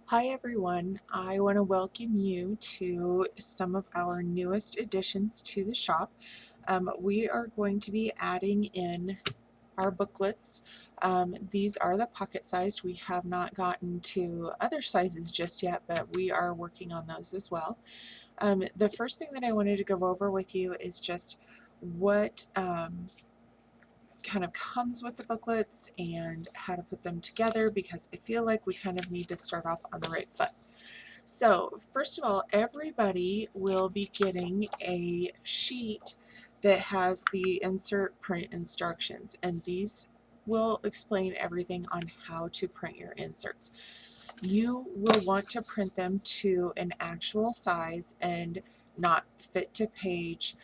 Hi everyone, I want to welcome you to some of our newest additions to the shop. We are going to be adding in our booklets. These are the pocket sized. We have not gotten to other sizes just yet, but we are working on those as well. The first thing that I wanted to go over with you is just what kind of comes with the booklets and how to put them together, because I feel like we kind of need to start off on the right foot. So first of all, everybody will be getting a sheet that has the insert print instructions, and these will explain everything on how to print your inserts. You will want to print them to an actual size and not fit to page,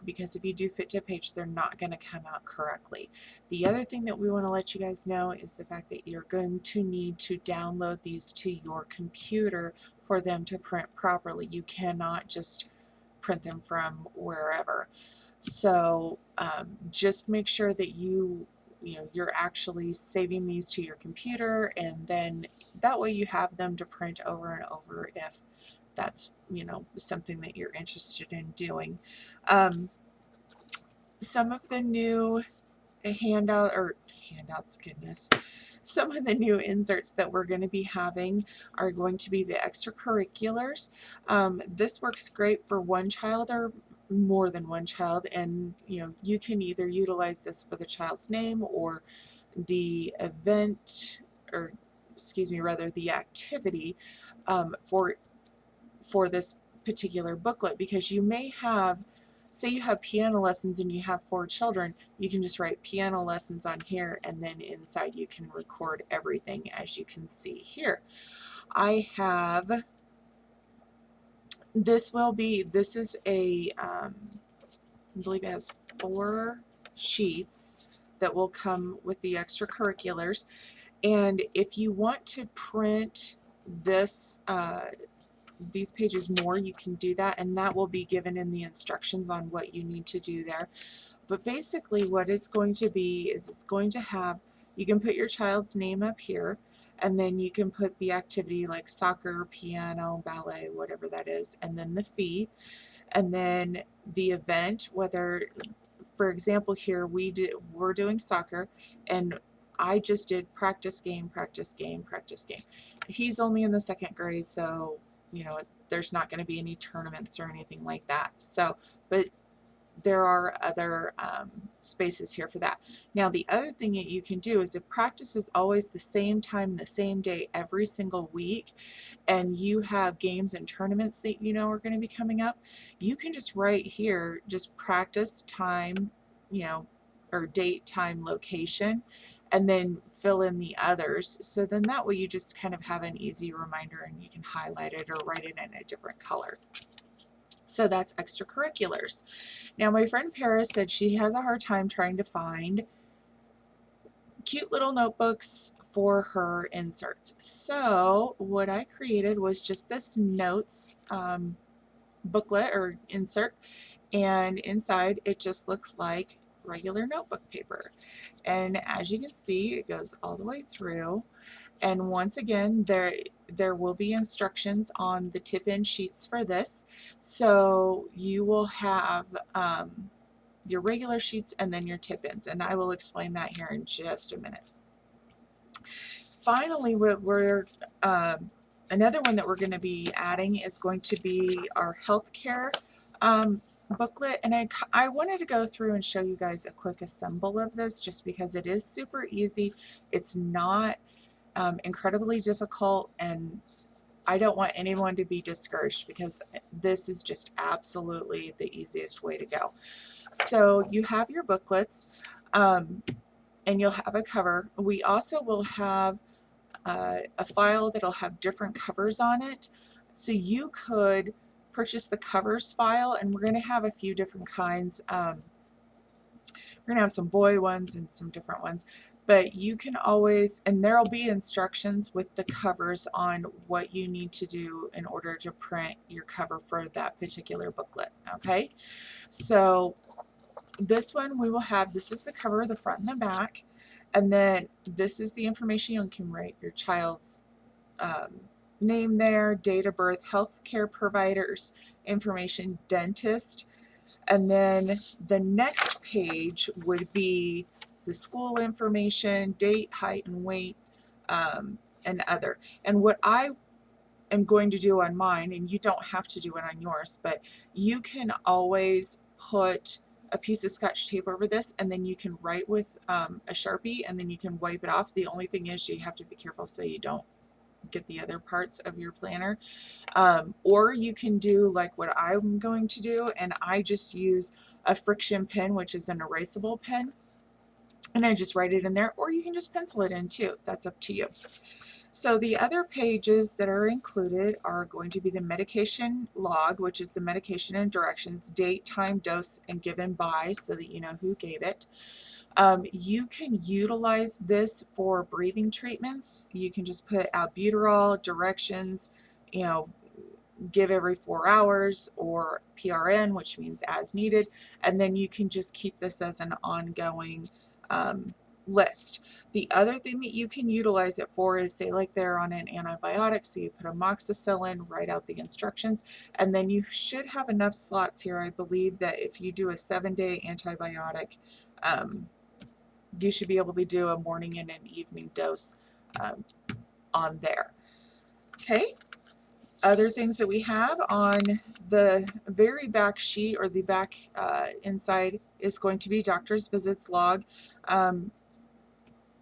because if you do fit to page, they're not going to come out correctly. The other thing that we want to let you guys know is the fact that you're going to need to download these to your computer for them to print properly. You cannot just print them from wherever. So just make sure that you're actually saving these to your computer, and then that way you have them to print over and over if that's something that you're interested in doing. Some of the new handouts, goodness, some of the new inserts that we're going to be having are going to be the extracurriculars. This works great for one child or more than one child, and you can either utilize this for the child's name or the event, or excuse me, rather the activity, for this particular booklet, because you may have, say you have piano lessons and you have 4 children, you can just write piano lessons on here, and then inside you can record everything, as you can see here. I have, this is a, I believe it has 4 sheets that will come with the extracurriculars, and if you want to print this these pages more, you can do that, and that will be given in the instructions on what you need to do there. But basically what it's going to be is it's going to have, you can put your child's name up here, and then you can put the activity like soccer, piano, ballet, whatever that is, and then the fee, and then the event, whether, for example, here we're doing soccer, and I just did practice game, practice game, practice game. He's only in the 2nd grade, so there's not going to be any tournaments or anything like that. So, but there are other spaces here for that. Now, the other thing that you can do is, if practice is always the same time, the same day, every single week, and you have games and tournaments that are going to be coming up, you can just write here, just practice time, or date, time, location, and then fill in the others. So then that way you just kind of have an easy reminder, and you can highlight it or write it in a different color. So that's extracurriculars. Now, my friend Paris said she has a hard time trying to find cute little notebooks for her inserts. So what I created was just this notes booklet or insert, and inside it just looks like regular notebook paper. And as you can see, it goes all the way through. And once again, there will be instructions on the tip-in sheets for this. So you will have your regular sheets and then your tip-ins, and I will explain that here in just a minute. Finally, another one that we're going to be adding is going to be our healthcare booklet, and I wanted to go through and show you guys a quick assemble of this, just because it is super easy. It's not incredibly difficult, and I don't want anyone to be discouraged, because this is just absolutely the easiest way to go. So you have your booklets, and you'll have a cover. We also will have a file that'll have different covers on it. So you could purchase the covers file, and we're going to have a few different kinds. We're going to have some boy ones and some different ones, but you can always, and there will be instructions with the covers on what you need to do in order to print your cover for that particular booklet. Okay, so this one we will have, this is the cover, the front and the back, and then this is the information you can write your child's name there, date of birth, healthcare providers, information, dentist, and then the next page would be the school information, date, height, and weight, and other. And what I am going to do on mine, and you don't have to do it on yours, but you can always put a piece of Scotch tape over this, and then you can write with a Sharpie, and then you can wipe it off. The only thing is you have to be careful so you don't get the other parts of your planner. Or you can do like what I'm going to do, and I just use a friction pen, which is an erasable pen, and I just write it in there, or you can just pencil it in too. That's up to you. So the other pages that are included are going to be the medication log, which is the medication and directions, date, time, dose, and given by, so that you know who gave it. You can utilize this for breathing treatments. You can just put albuterol, directions, you know, give every 4 hours, or PRN, which means as needed, and then you can just keep this as an ongoing list. The other thing that you can utilize it for is, say like they're on an antibiotic, so you put amoxicillin, write out the instructions, and then you should have enough slots here. I believe that if you do a 7-day antibiotic, you should be able to do a morning and an evening dose on there. Okay. Other things that we have on the very back sheet, or the back inside, is going to be doctor's visits log.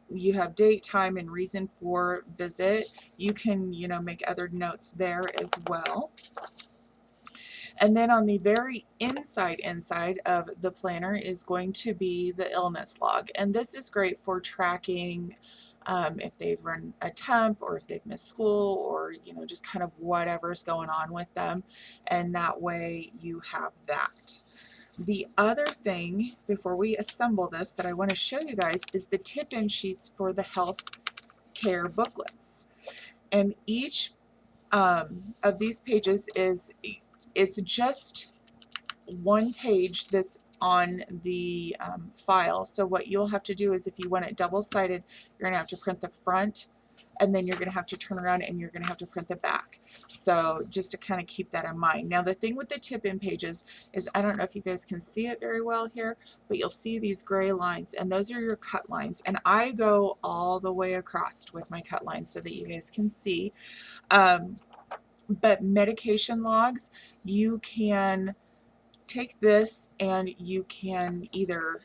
You have date, time, and reason for visit. You can, you know, make other notes there as well. And then on the very inside of the planner is going to be the illness log. And this is great for tracking if they've run a temp, or if they've missed school, or, you know, just kind of whatever's going on with them. And that way you have that. The other thing before we assemble this that I want to show you guys is the tip-in sheets for the health care booklets. And each of these pages it's just one page that's on the file. So what you'll have to do is, if you want it double-sided, you're going to have to print the front, and then you're going to have to turn around and you're going to have to print the back. So just to kind of keep that in mind. Now the thing with the tip-in pages is, I don't know if you guys can see it very well here, but you'll see these gray lines, and those are your cut lines. And I go all the way across with my cut lines so that you guys can see. But medication logs, you can take this and you can either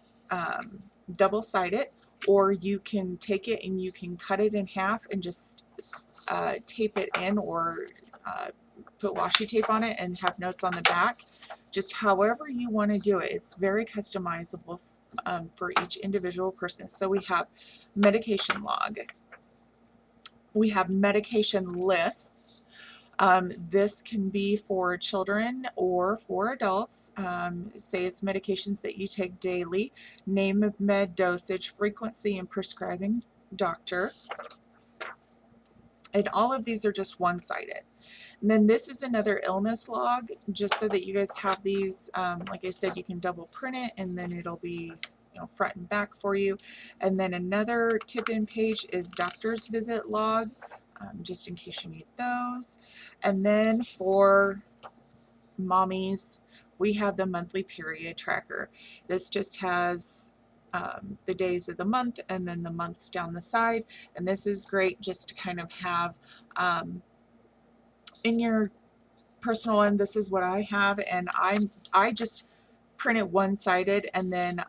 double-side it, or you can take it and you can cut it in half and just tape it in, or put washi tape on it and have notes on the back. Just however you want to do it. It's very customizable for each individual person. So we have medication log. We have medication lists. This can be for children or for adults. Say it's medications that you take daily, name of med, dosage, frequency, and prescribing doctor. And all of these are just one-sided. And then this is another illness log, just so that you guys have these. Like I said, you can double print it, and then it'll be, you know, front and back for you. And then another tip-in page is doctor's visit log. Just in case you need those. And then for mommies, we have the monthly period tracker. This just has the days of the month and then the months down the side. And this is great just to kind of have in your personal one. This is what I have, and I just print it one-sided, and then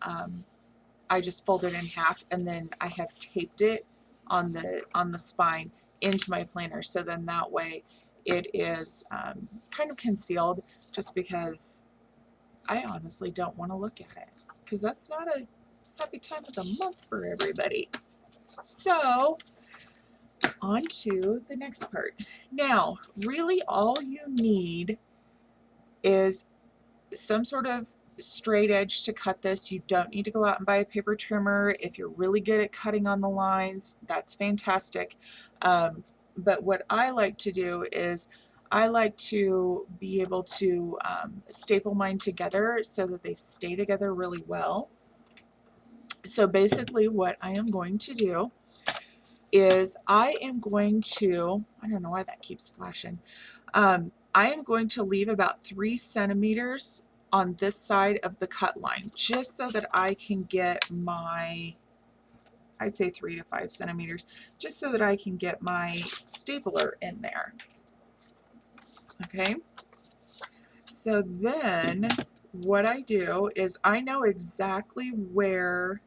I just fold it in half, and then I have taped it on the spine into my planner, so then that way it is kind of concealed, just because I honestly don't want to look at it, because that's not a happy time of the month for everybody. So on to the next part. Now really all you need is some sort of straight edge to cut this. You don't need to go out and buy a paper trimmer. If you're really good at cutting on the lines, that's fantastic. But what I like to do is I like to be able to staple mine together so that they stay together really well. So basically what I am going to do is I am going to, I don't know why that keeps flashing. I am going to leave about 3 centimeters on this side of the cut line, just so that I can get my, I'd say 3 to 5 centimeters, just so that I can get my stapler in there. Okay, so then what I do is I know exactly where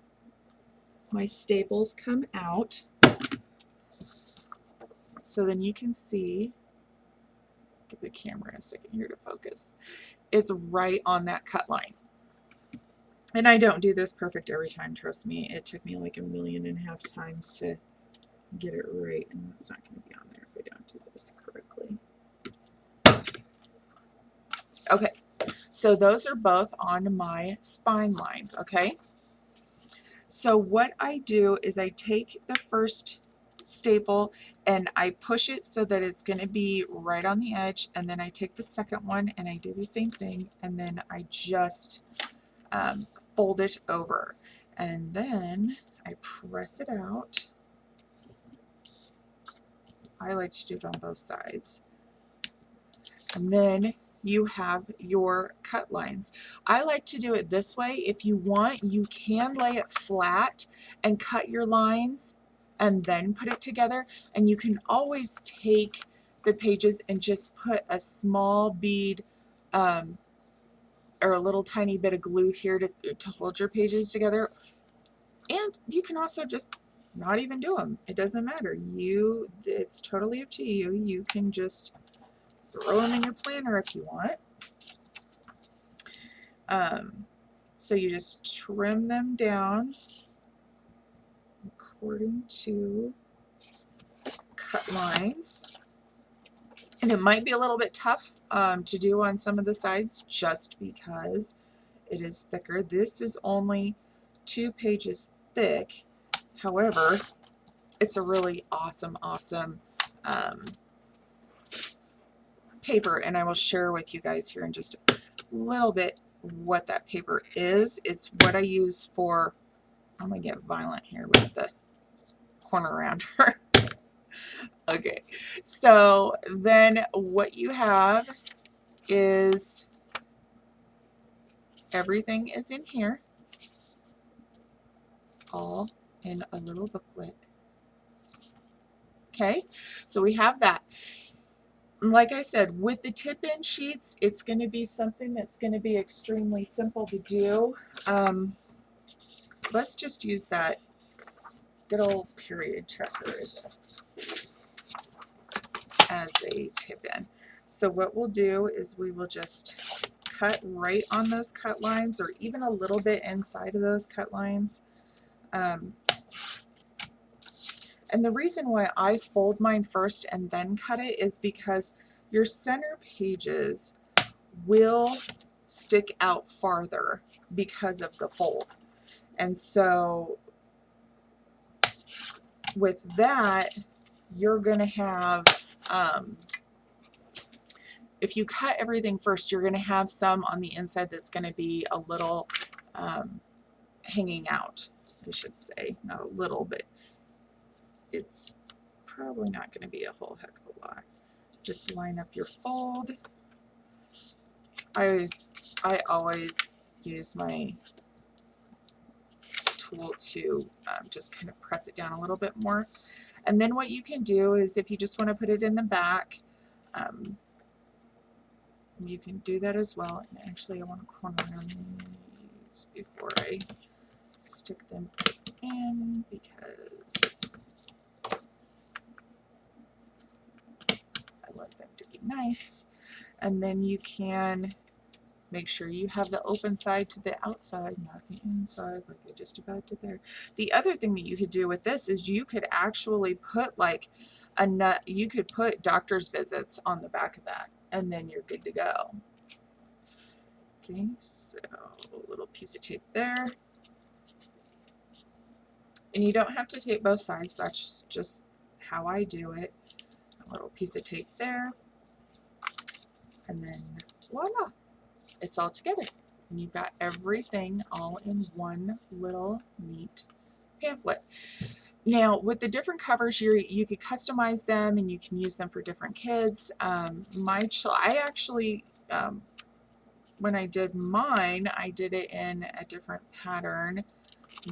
my staples come out. So then you can see, give the camera a second here to focus. It's right on that cut line. And I don't do this perfect every time, trust me. It took me like 1.5 million times to get it right, and that's not going to be on there if I don't do this correctly. Okay, so those are both on my spine line, okay? So what I do is I take the first staple and I push it so that it's going to be right on the edge, and then I take the second one and I do the same thing, and then I just fold it over, and then I press it out. I like to do it on both sides. And then you have your cut lines. I like to do it this way. If you want, you can lay it flat and cut your lines and then put it together. And you can always take the pages and just put a small bead or a little tiny bit of glue here to hold your pages together. And you can also just not even do them. It doesn't matter. It's totally up to you. You can just throw them in your planner if you want. So you just trim them down according to cut lines. And it might be a little bit tough to do on some of the sides just because it is thicker. This is only 2 pages thick. However, it's a really awesome paper, and I will share with you guys here in just a little bit what that paper is. It's what I use for, I'm gonna get violent here with the corner rounder. Okay, so then what you have is everything is in here, all in a little booklet. Okay, so we have that. Like I said, with the tip-in sheets, it's going to be something that's going to be extremely simple to do. Let's just use that good old period checker as a tip-in. So what we'll do is we will just cut right on those cut lines, or even a little bit inside of those cut lines. And the reason why I fold mine first and then cut it is because your center pages will stick out farther because of the fold. And so with that, you're going to have, if you cut everything first, you're going to have some on the inside that's going to be a little hanging out, I should say. Not a little, but it's probably not going to be a whole heck of a lot. Just line up your fold. I always use my tool to just kind of press it down a little bit more. And then what you can do is, if you just want to put it in the back, you can do that as well. And actually, I want to corner around these before I stick them in, because I want them to be nice. And then you can make sure you have the open side to the outside, not the inside, like I just about did there. The other thing that you could do with this is you could actually put like a nut, you could put doctor's visits on the back of that, and then you're good to go. Okay, so a little piece of tape there. And you don't have to tape both sides, that's just how I do it. A little piece of tape there, and then voila, it's all together. And you've got everything all in one little neat pamphlet. Now, with the different covers, you could customize them and you can use them for different kids. I actually, when I did mine, I did it in a different pattern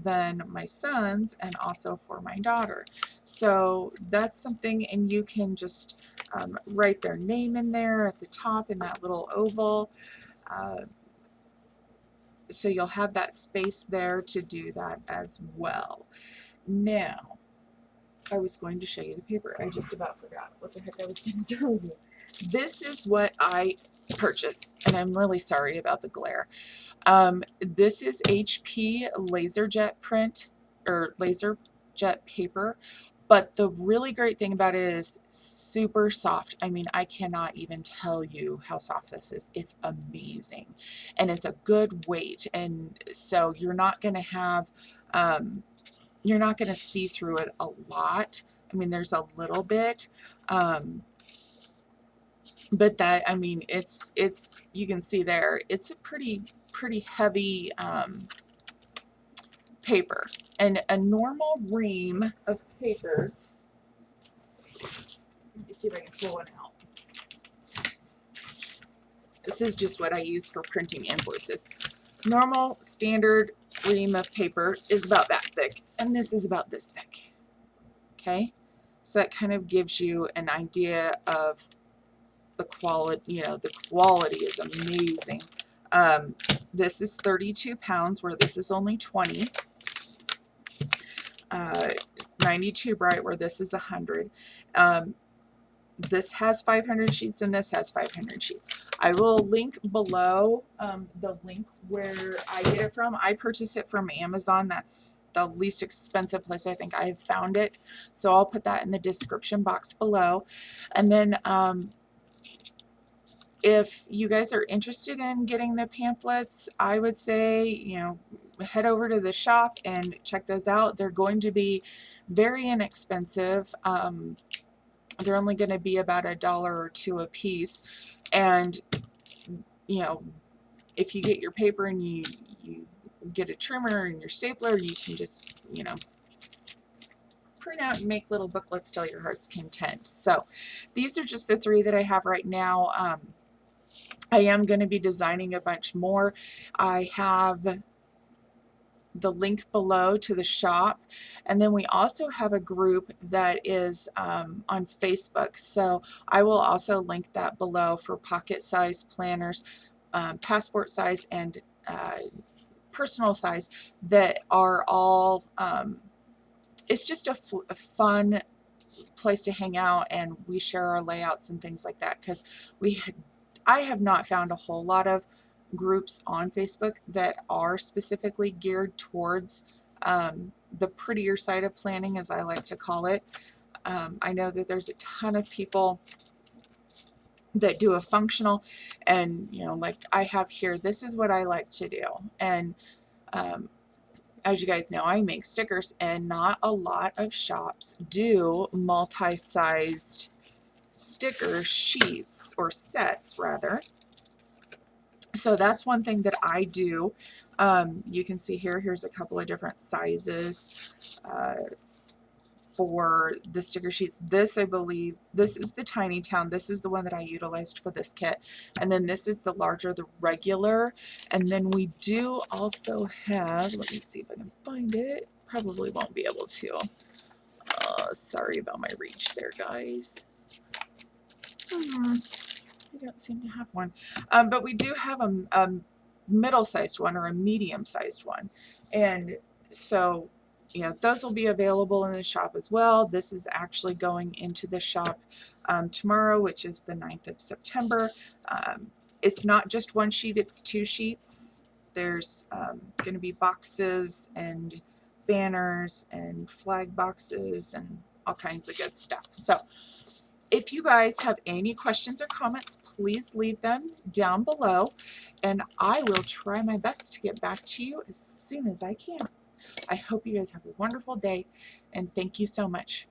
than my son's and also for my daughter. So that's something, and you can just write their name in there at the top in that little oval. So you'll have that space there to do that as well. Now, I was going to show you the paper. I just about forgot what the heck I was going to tell you. This is what I purchased, and I'm really sorry about the glare. This is HP Laserjet print, or Laserjet paper, but the really great thing about it is super soft. I mean, I cannot even tell you how soft this is. It's amazing, and it's a good weight, and so you're not going to have you're not going to see through it a lot. I mean, there's a little bit, but that, I mean, it's you can see there, it's a pretty heavy paper. And a normal ream of paper, let me see if I can pull one out. This is just what I use for printing invoices. Normal standard ream of paper is about that thick, and this is about this thick. Okay, so that kind of gives you an idea of the quality. You know, the quality is amazing. This is 32 pounds, where this is only 20. 92 bright, where this is 100. This has 500 sheets and this has 500 sheets. I will link below the link where I get it from. I purchased it from Amazon. That's the least expensive place I think I've found it. So I'll put that in the description box below. And then if you guys are interested in getting the pamphlets, I would say, you know, head over to the shop and check those out. They're going to be very inexpensive. They're only going to be about $1 or $2 a piece. And, you know, if you get your paper and you get a trimmer and your stapler, you can just, you know, print out and make little booklets till your heart's content. So these are just the 3 that I have right now. I am going to be designing a bunch more. I have the link below to the shop, and then we also have a group that is on Facebook, so I will also link that below for pocket size planners, passport size, and personal size, that are all it's just a fun place to hang out, and we share our layouts and things like that, because I have not found a whole lot of groups on Facebook that are specifically geared towards the prettier side of planning, as I like to call it. I know that there's a ton of people that do a functional, and, you know, like I have here, this is what I like to do. And as you guys know, I make stickers, and not a lot of shops do multi-sized sticker sheets, or sets rather. So that's one thing that I do. You can see here's a couple of different sizes for the sticker sheets. This, I believe, this is the Tiny Town. This is the one that I utilized for this kit. And then this is the larger, the regular. And then we do also have, let me see if I can find it. Probably won't be able to. Sorry about my reach there, guys. I don't seem to have one. But we do have a middle-sized one, or a medium-sized one. And so, you know, those will be available in the shop as well. This is actually going into the shop tomorrow, which is the 9th of September. It's not just one sheet, it's 2 sheets. There's going to be boxes and banners and flag boxes and all kinds of good stuff. So if you guys have any questions or comments, please leave them down below, and I will try my best to get back to you as soon as I can. I hope you guys have a wonderful day, and thank you so much